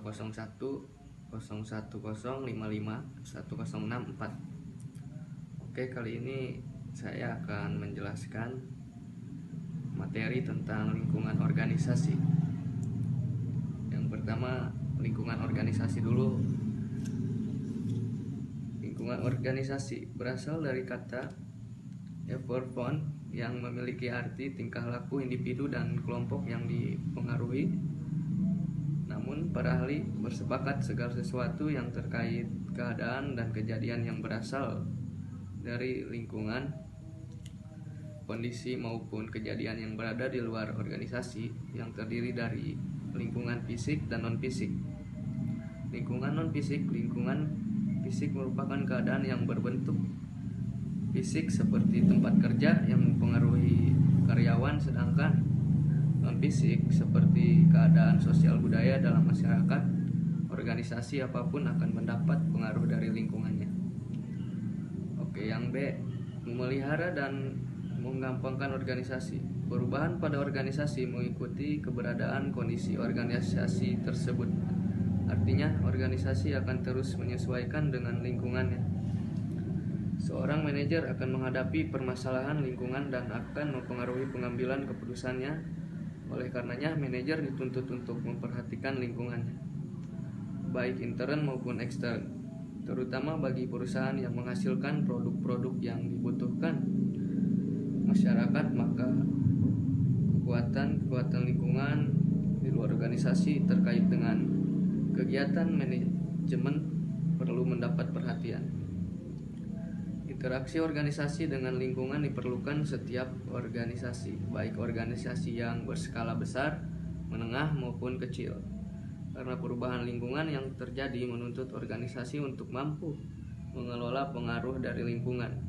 0201 010 55 1064. Oke, kali ini saya akan menjelaskan materi tentang lingkungan organisasi. Yang pertama, lingkungan organisasi dulu. Lingkungan organisasi berasal dari kata everyone yang memiliki arti tingkah laku individu dan kelompok yang dipengaruhi. Namun, para ahli bersepakat segala sesuatu yang terkait keadaan dan kejadian yang berasal dari lingkungan, kondisi maupun kejadian yang berada di luar organisasi yang terdiri dari lingkungan fisik dan non-fisik. Lingkungan non-fisik, lingkungan fisik merupakan keadaan yang berbentuk fisik seperti tempat kerja yang mempengaruhi karyawan, sedangkan non-fisik seperti keadaan sosial budaya dalam masyarakat. Organisasi apapun akan mendapat pengaruh dari lingkungannya. Oke, yang B, memelihara dan menggampangkan organisasi. Perubahan pada organisasi mengikuti keberadaan kondisi organisasi tersebut. Artinya, organisasi akan terus menyesuaikan dengan lingkungannya. Seorang manajer akan menghadapi permasalahan lingkungan dan akan mempengaruhi pengambilan keputusannya. Oleh karenanya, manajer dituntut untuk memperhatikan lingkungannya, baik intern maupun ekstern, terutama bagi perusahaan yang menghasilkan produk-produk yang dibutuhkan masyarakat. Maka kekuatan lingkungan di luar organisasi terkait dengan kegiatan manajemen perlu mendapat perhatian. Interaksi organisasi dengan lingkungan diperlukan setiap organisasi, baik organisasi yang berskala besar, menengah maupun kecil. Karena perubahan lingkungan yang terjadi menuntut organisasi untuk mampu mengelola pengaruh dari lingkungan,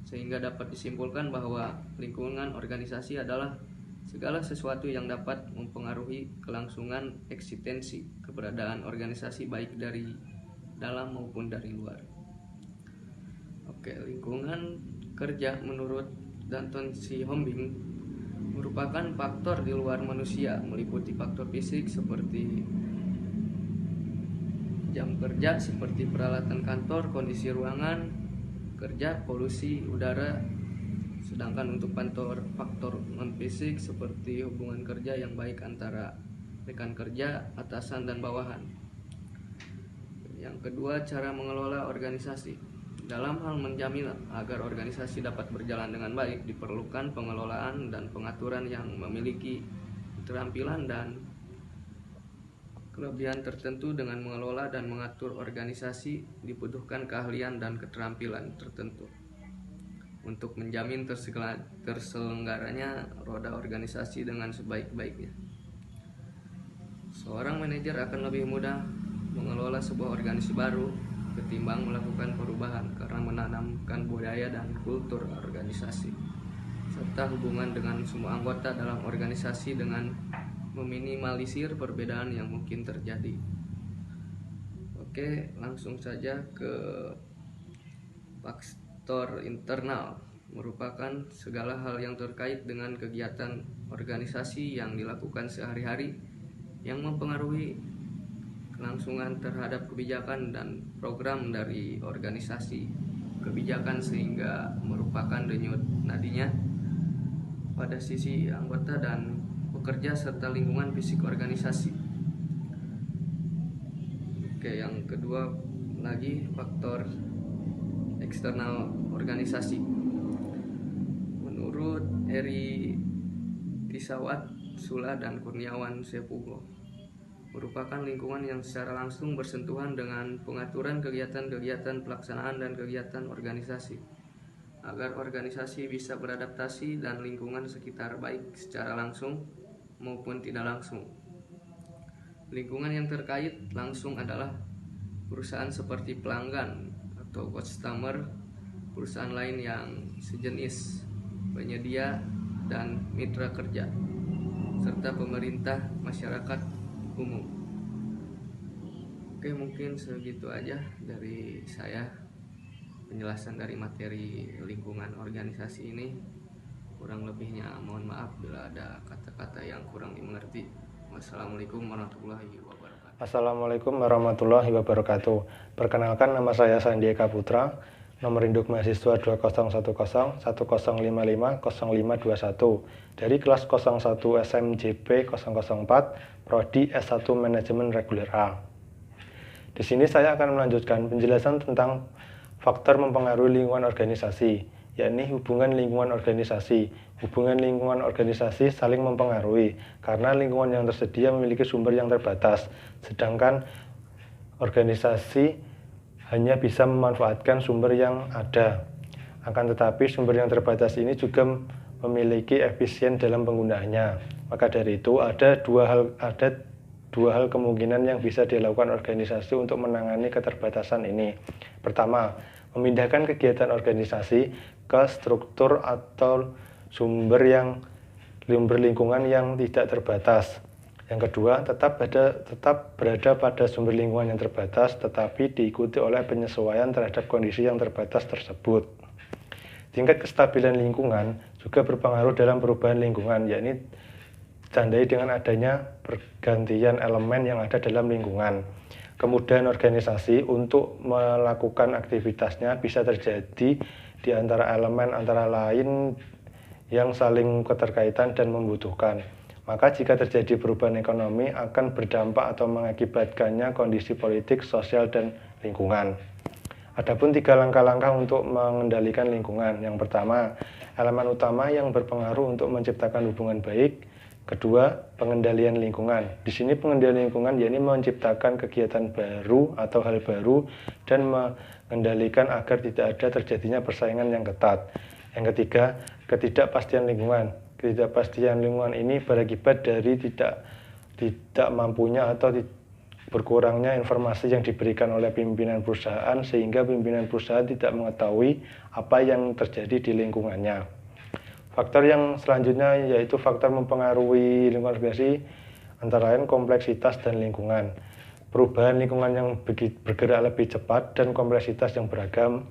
sehingga dapat disimpulkan bahwa lingkungan organisasi adalah segala sesuatu yang dapat mempengaruhi kelangsungan eksistensi keberadaan organisasi baik dari dalam maupun dari luar. Oke, lingkungan kerja menurut Danton C. Hombing merupakan faktor di luar manusia, meliputi faktor fisik seperti jam kerja, seperti peralatan kantor, kondisi ruangan kerja, polusi udara. Sedangkan untuk faktor non-fisik seperti hubungan kerja yang baik antara rekan kerja, atasan dan bawahan. Yang kedua, cara mengelola organisasi. Dalam hal menjamin agar organisasi dapat berjalan dengan baik, diperlukan pengelolaan dan pengaturan yang memiliki keterampilan dan kelebihan tertentu. Dengan mengelola dan mengatur organisasi dibutuhkan keahlian dan keterampilan tertentu untuk menjamin terselenggaranya roda organisasi dengan sebaik-baiknya. Seorang manajer akan lebih mudah mengelola sebuah organisasi baru ketimbang melakukan perubahan karena menanamkan budaya dan kultur organisasi serta hubungan dengan semua anggota dalam organisasi dengan meminimalisir perbedaan yang mungkin terjadi. Oke, langsung saja ke faktor internal. Merupakan segala hal yang terkait dengan kegiatan organisasi yang dilakukan sehari-hari yang mempengaruhi kelangsungan terhadap kebijakan dan program dari organisasi. Kebijakan sehingga merupakan denyut nadinya pada sisi anggota dan pekerja serta lingkungan fisik organisasi. Oke, yang kedua lagi faktor eksternal organisasi. Menurut Eri Tisawat, Sula dan Kurniawan Sepugo, merupakan lingkungan yang secara langsung bersentuhan dengan pengaturan kegiatan-kegiatan pelaksanaan dan kegiatan organisasi agar organisasi bisa beradaptasi dan lingkungan sekitar baik secara langsung maupun tidak langsung. Lingkungan yang terkait langsung adalah perusahaan seperti pelanggan atau customer, perusahaan lain yang sejenis, penyedia dan mitra kerja, serta pemerintah, masyarakat umum. Oke, mungkin segitu aja dari saya penjelasan dari materi lingkungan organisasi ini. Kurang lebihnya mohon maaf bila ada kata-kata yang kurang dimengerti. Wassalamualaikum warahmatullahi wabarakatuh. Assalamualaikum warahmatullahi wabarakatuh. Perkenalkan, nama saya Sandi Eka Putra, nomor induk mahasiswa 201010550521 dari kelas 01 SMJP 004 Prodi S1 Manajemen Reguler A. Di sini saya akan melanjutkan penjelasan tentang faktor mempengaruhi lingkungan organisasi, yakni hubungan lingkungan organisasi. Hubungan lingkungan organisasi saling mempengaruhi karena lingkungan yang tersedia memiliki sumber yang terbatas, sedangkan organisasi hanya bisa memanfaatkan sumber yang ada. Akan tetapi sumber yang terbatas ini juga memiliki efisien dalam penggunaannya. Maka dari itu ada dua hal kemungkinan yang bisa dilakukan organisasi untuk menangani keterbatasan ini. Pertama, memindahkan kegiatan organisasi ke struktur atau sumber lingkungan yang tidak terbatas. Yang kedua, tetap berada pada sumber lingkungan yang terbatas, tetapi diikuti oleh penyesuaian terhadap kondisi yang terbatas tersebut. Tingkat kestabilan lingkungan juga berpengaruh dalam perubahan lingkungan, yakni ditandai dengan adanya pergantian elemen yang ada dalam lingkungan. Kemudahan organisasi untuk melakukan aktivitasnya bisa terjadi di antara elemen antara lain yang saling keterkaitan dan membutuhkan. Maka jika terjadi perubahan ekonomi akan berdampak atau mengakibatkannya kondisi politik, sosial, dan lingkungan. Adapun 3 langkah-langkah untuk mengendalikan lingkungan. Yang pertama, elemen utama yang berpengaruh untuk menciptakan hubungan baik. Kedua, pengendalian lingkungan. Di sini pengendalian lingkungan yakni menciptakan kegiatan baru atau hal baru dan mengendalikan agar tidak ada terjadinya persaingan yang ketat. Yang ketiga, ketidakpastian lingkungan. Ketidakpastian lingkungan ini berakibat dari tidak mampunya atau berkurangnya informasi yang diberikan oleh pimpinan perusahaan sehingga pimpinan perusahaan tidak mengetahui apa yang terjadi di lingkungannya. Faktor yang selanjutnya yaitu faktor mempengaruhi lingkungan organisasi antara lain kompleksitas dan lingkungan. Perubahan lingkungan yang bergerak lebih cepat dan kompleksitas yang beragam.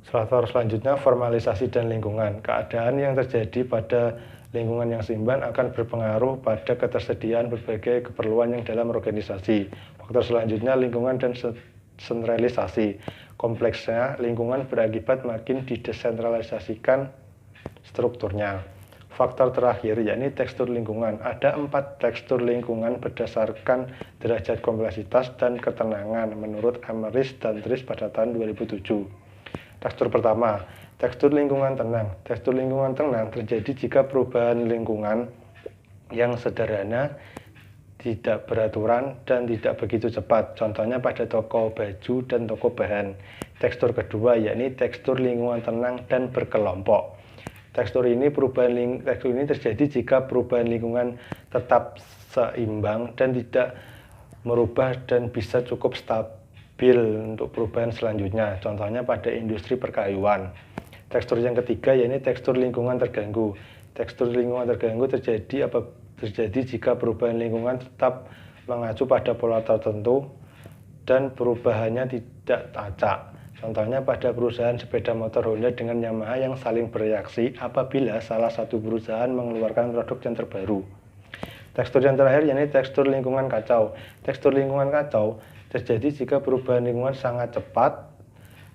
Faktor selanjutnya formalisasi dan lingkungan. Keadaan yang terjadi pada lingkungan yang seimbang akan berpengaruh pada ketersediaan berbagai keperluan yang dalam organisasi. Faktor selanjutnya lingkungan dan sentralisasi. Kompleksnya lingkungan berakibat makin didesentralisasikan strukturnya. Faktor terakhir yakni tekstur lingkungan. Ada 4 tekstur lingkungan berdasarkan derajat kompleksitas dan ketenangan menurut Emeris dan Tris pada tahun 2007. Tekstur pertama, tekstur lingkungan tenang. Tekstur lingkungan tenang terjadi jika perubahan lingkungan yang sederhana, tidak beraturan, dan tidak begitu cepat. Contohnya pada toko baju dan toko bahan. Tekstur kedua yakni tekstur lingkungan tenang dan berkelompok. Tekstur ini terjadi jika perubahan lingkungan tetap seimbang dan tidak merubah dan bisa cukup stabil untuk perubahan selanjutnya. Contohnya pada industri perkayuan. Tekstur yang ketiga yakni tekstur lingkungan terganggu. Tekstur lingkungan terganggu terjadi jika perubahan lingkungan tetap mengacu pada pola tertentu dan perubahannya tidak acak. Contohnya pada perusahaan sepeda motor Honda dengan Yamaha yang saling bereaksi apabila salah satu perusahaan mengeluarkan produk yang terbaru. Tekstur yang terakhir yakni tekstur lingkungan kacau. Tekstur lingkungan kacau terjadi jika perubahan lingkungan sangat cepat,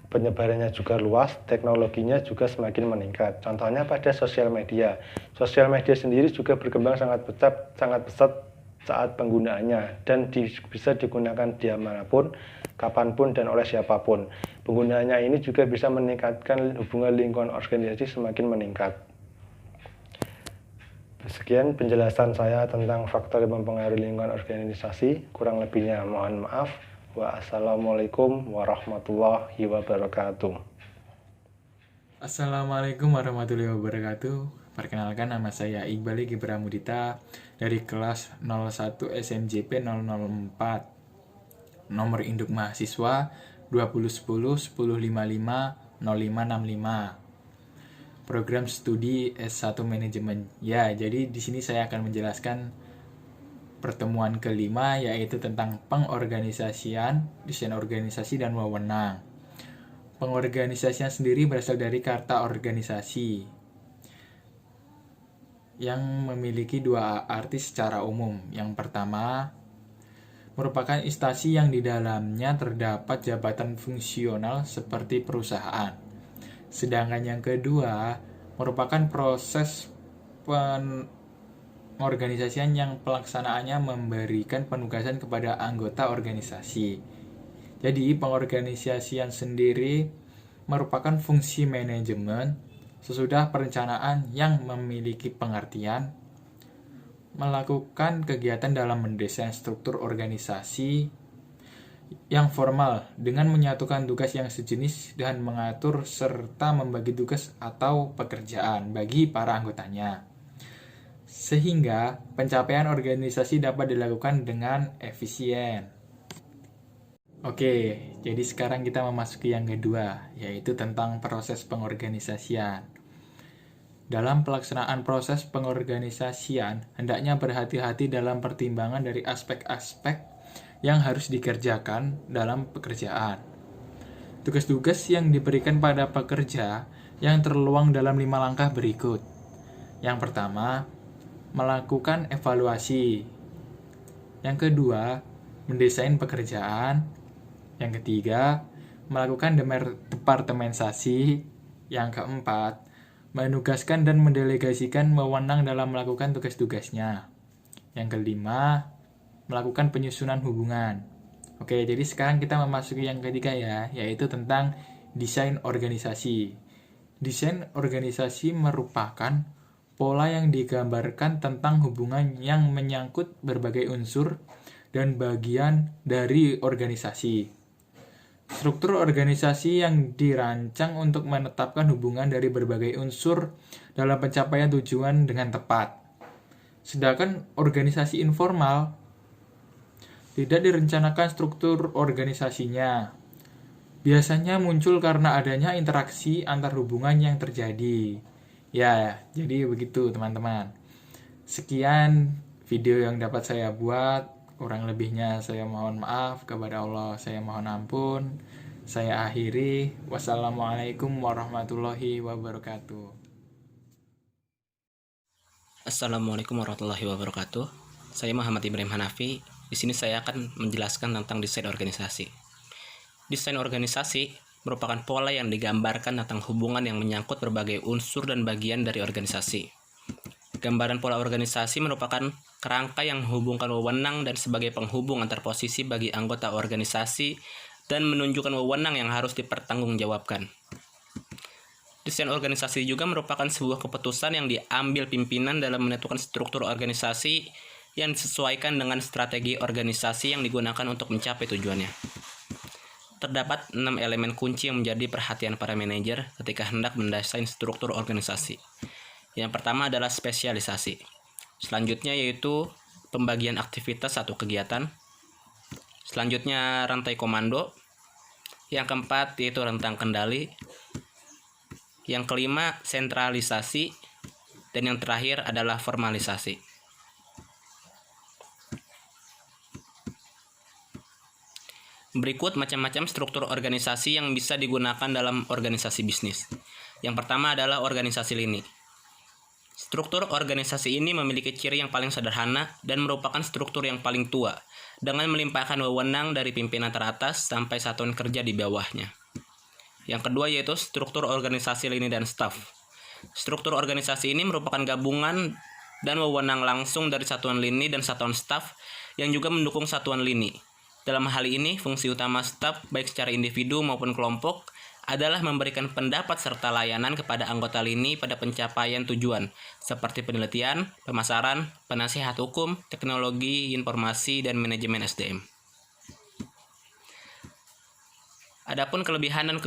penyebarannya juga luas, teknologinya juga semakin meningkat. Contohnya pada sosial media. Sosial media sendiri juga berkembang sangat pesat saat penggunaannya dan bisa digunakan dimanapun, kapanpun, dan oleh siapapun. Penggunaannya ini juga bisa meningkatkan hubungan lingkungan organisasi semakin meningkat. Sekian penjelasan saya tentang faktor yang mempengaruhi lingkungan organisasi. Kurang lebihnya mohon maaf. Wassalamualaikum warahmatullahi wabarakatuh. Assalamualaikum warahmatullahi wabarakatuh. Perkenalkan, nama saya Iqbal Egi Pramudita dari kelas 01 SMJP 004. Nomor induk mahasiswa 2010 1055 0565. Program studi S1 Manajemen. Ya, jadi di sini saya akan menjelaskan pertemuan kelima, yaitu tentang pengorganisasian, desain organisasi, dan wewenang. Pengorganisasian sendiri berasal dari kata organisasi. yang memiliki dua arti secara umum. Yang pertama, merupakan instansi yang di dalamnya terdapat jabatan fungsional seperti perusahaan. Sedangkan yang kedua, merupakan proses pengorganisasian yang pelaksanaannya memberikan penugasan kepada anggota organisasi. Jadi, pengorganisasian sendiri merupakan fungsi manajemen sesudah perencanaan yang memiliki pengertian, melakukan kegiatan dalam mendesain struktur organisasi yang formal dengan menyatukan tugas yang sejenis dan mengatur serta membagi tugas atau pekerjaan bagi para anggotanya, sehingga pencapaian organisasi dapat dilakukan dengan efisien. Oke, jadi sekarang kita memasuki yang kedua, yaitu tentang proses pengorganisasian. Dalam pelaksanaan proses pengorganisasian, hendaknya berhati-hati dalam pertimbangan dari aspek-aspek yang harus dikerjakan dalam pekerjaan. Tugas-tugas yang diberikan pada pekerja yang terluang dalam 5 langkah berikut. Yang pertama, melakukan evaluasi. Yang kedua, mendesain pekerjaan. Yang ketiga, melakukan departementasi. Yang keempat, menugaskan dan mendelegasikan wewenang dalam melakukan tugas-tugasnya. Yang kelima, melakukan penyusunan hubungan. Oke, jadi sekarang kita memasuki yang ketiga ya, yaitu tentang desain organisasi. Desain organisasi merupakan pola yang digambarkan tentang hubungan yang menyangkut berbagai unsur dan bagian dari organisasi. Struktur organisasi yang dirancang untuk menetapkan hubungan dari berbagai unsur dalam pencapaian tujuan dengan tepat. Sedangkan organisasi informal tidak direncanakan struktur organisasinya. Biasanya muncul karena adanya interaksi antar hubungan yang terjadi. Ya, jadi begitu teman-teman. Sekian video yang dapat saya buat. Kurang lebihnya saya mohon maaf, kepada Allah saya mohon ampun. Saya akhiri. Wassalamualaikum warahmatullahi wabarakatuh. Assalamualaikum warahmatullahi wabarakatuh. Saya Muhammad Ibrahim Hanafi. Di sini saya akan menjelaskan tentang desain organisasi. Desain organisasi merupakan pola yang digambarkan tentang hubungan yang menyangkut berbagai unsur dan bagian dari organisasi. Gambaran pola organisasi merupakan kerangka yang menghubungkan wewenang dan sebagai penghubung antar posisi bagi anggota organisasi dan menunjukkan wewenang yang harus dipertanggungjawabkan. Desain organisasi juga merupakan sebuah keputusan yang diambil pimpinan dalam menentukan struktur organisasi yang disesuaikan dengan strategi organisasi yang digunakan untuk mencapai tujuannya. Terdapat 6 elemen kunci yang menjadi perhatian para manajer ketika hendak mendesain struktur organisasi. Yang pertama adalah spesialisasi. Selanjutnya yaitu pembagian aktivitas atau kegiatan. Selanjutnya rantai komando. Yang keempat yaitu rentang kendali. Yang kelima sentralisasi. Dan yang terakhir adalah formalisasi. Berikut macam-macam struktur organisasi yang bisa digunakan dalam organisasi bisnis. Yang pertama adalah organisasi lini. Struktur organisasi ini memiliki ciri yang paling sederhana dan merupakan struktur yang paling tua, dengan melimpahkan wewenang dari pimpinan teratas sampai satuan kerja di bawahnya. Yang kedua yaitu struktur organisasi lini dan staf. Struktur organisasi ini merupakan gabungan dan wewenang langsung dari satuan lini dan satuan staf yang juga mendukung satuan lini. Dalam hal ini, fungsi utama staf baik secara individu maupun kelompok adalah memberikan pendapat serta layanan kepada anggota lini pada pencapaian tujuan, seperti penelitian, pemasaran, penasihat hukum, teknologi, informasi, dan manajemen SDM. Adapun kelebihan dan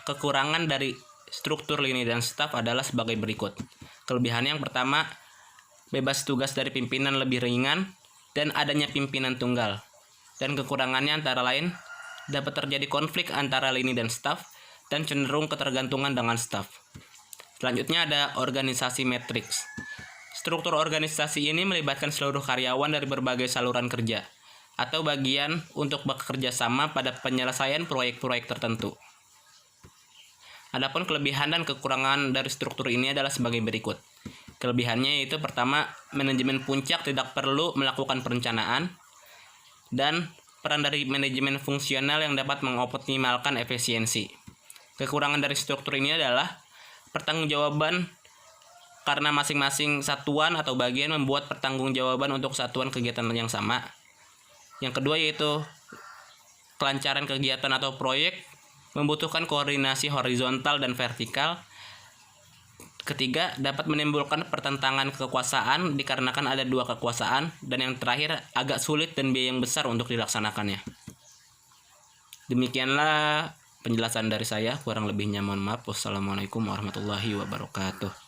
kekurangan dari struktur lini dan staf adalah sebagai berikut. Kelebihan yang pertama, bebas tugas dari pimpinan lebih ringan dan adanya pimpinan tunggal. Dan kekurangannya antara lain, dapat terjadi konflik antara lini dan staf, dan cenderung ketergantungan dengan staf. Selanjutnya ada organisasi matriks. Struktur organisasi ini melibatkan seluruh karyawan dari berbagai saluran kerja atau bagian untuk bekerja sama pada penyelesaian proyek-proyek tertentu. Adapun kelebihan dan kekurangan dari struktur ini adalah sebagai berikut. Kelebihannya yaitu pertama, manajemen puncak tidak perlu melakukan perencanaan, dan peran dari manajemen fungsional yang dapat mengoptimalkan efisiensi. Kekurangan dari struktur ini adalah pertanggungjawaban, karena masing-masing satuan atau bagian membuat pertanggungjawaban untuk satuan kegiatan yang sama. Yang kedua yaitu kelancaran kegiatan atau proyek membutuhkan koordinasi horizontal dan vertikal. Ketiga, dapat menimbulkan pertentangan kekuasaan dikarenakan ada dua kekuasaan. Dan yang terakhir, agak sulit dan biaya yang besar untuk dilaksanakannya. Demikianlah penjelasan dari saya, kurang lebihnya mohon maaf. Wassalamualaikum warahmatullahi wabarakatuh.